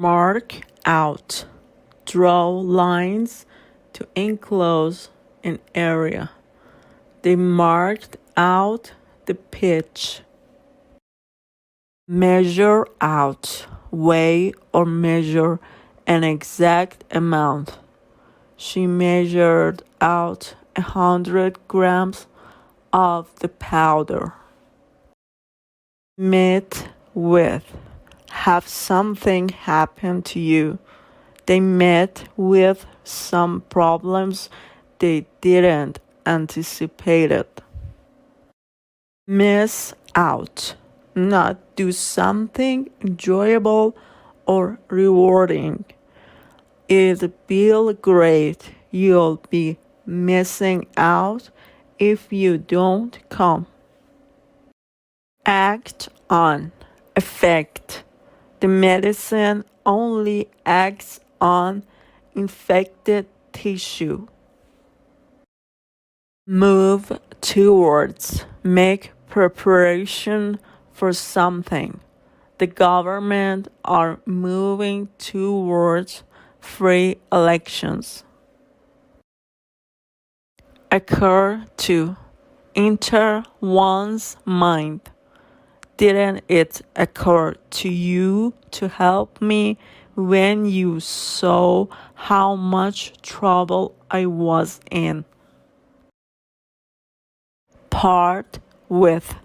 Mark out. Draw lines to enclose an area. They marked out the pitch. Measure out. Weigh or measure an exact amount. She measured out 100 grams of the powder. Meet with. Have something happen to you. They met with some problems they didn't anticipate it. Miss out. Not do something enjoyable or rewarding. It'll be great. You'll be missing out if you don't come. Act on. Effect. The medicine only acts on infected tissue. Move towards. Make preparation for something. The government are moving towards free elections. Occur to. Enter one's mind. Didn't it occur to you to help me when you saw how much trouble I was in? Part with.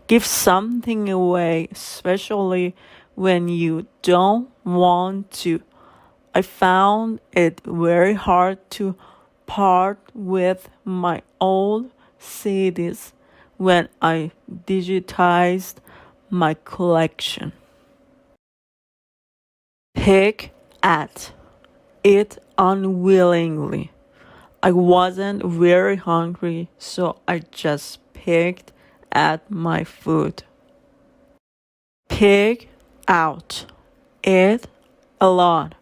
Give something away, especially when you don't want to. I found it very hard to part with my old CDs when I digitized my collection. Pick at. Eat unwillingly. I wasn't very hungry, so I just picked at my food. Pick out. Eat a lot.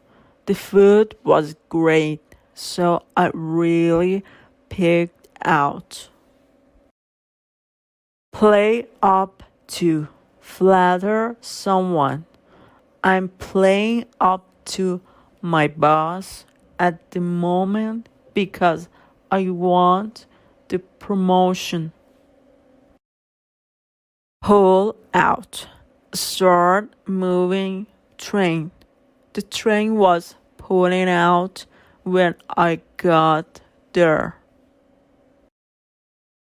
The food was great, so I really picked out. Play up to. Flatter someone. I'm playing up to my boss at the moment because I want the promotion. Pull out. Start moving train. The train was pulling out when I got there.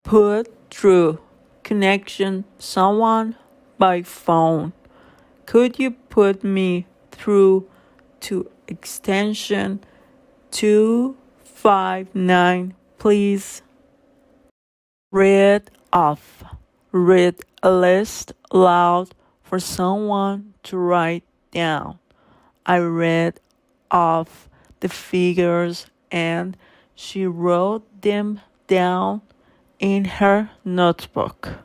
Put through. Connection someone by phone. Could you put me through to extension 259, please? Read off. Read a list aloud for someone to write down. I read off the figures and she wrote them down in her notebook.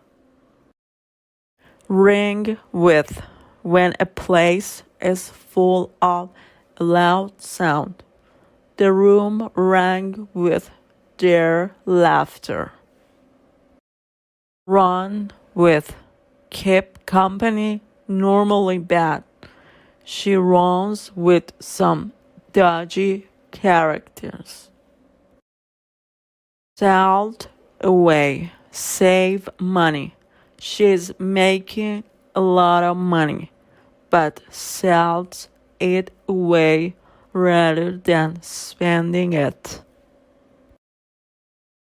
Ring with. When a place is full of a loud sound. The room rang with their laughter. Run with. Keep company, normally bad. She runs with some dodgy characters. Salt away. Save money. She's making a lot of money, but sells it away rather than spending it.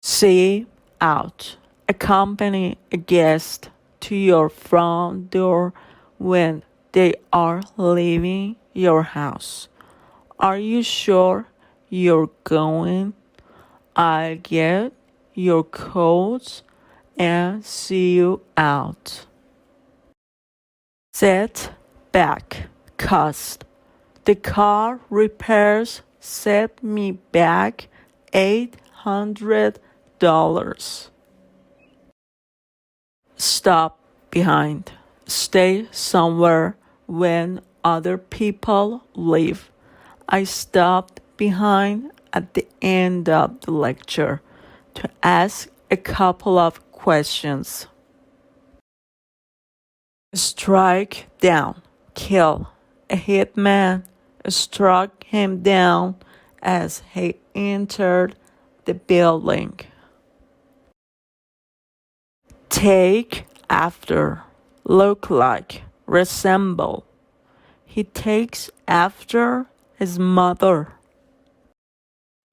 See out. Accompany a guest to your front door when they are leaving your house. Are you sure you're going? I'll get your coats and see you out. Set back. Cost. The car repairs set me back $800. Stop behind. Stay somewhere when other people leave. I stopped behind at the end of the lecture to ask a couple of questions. Strike down. Kill. A hitman struck him down as he entered the building. Take after, look like, resemble. He takes after his mother.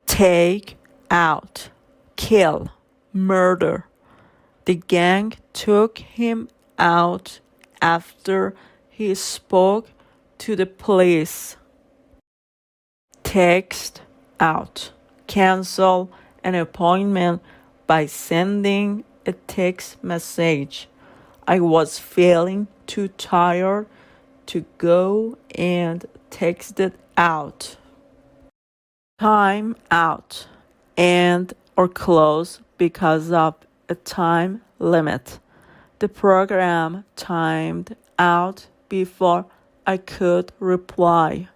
Take out, kill, murder. The gang took him out after he spoke to the police. Text out, cancel an appointment by sending a text message. I was feeling too tired to go and texted out. Time out, end or close because of a time limit. The program timed out before I could reply.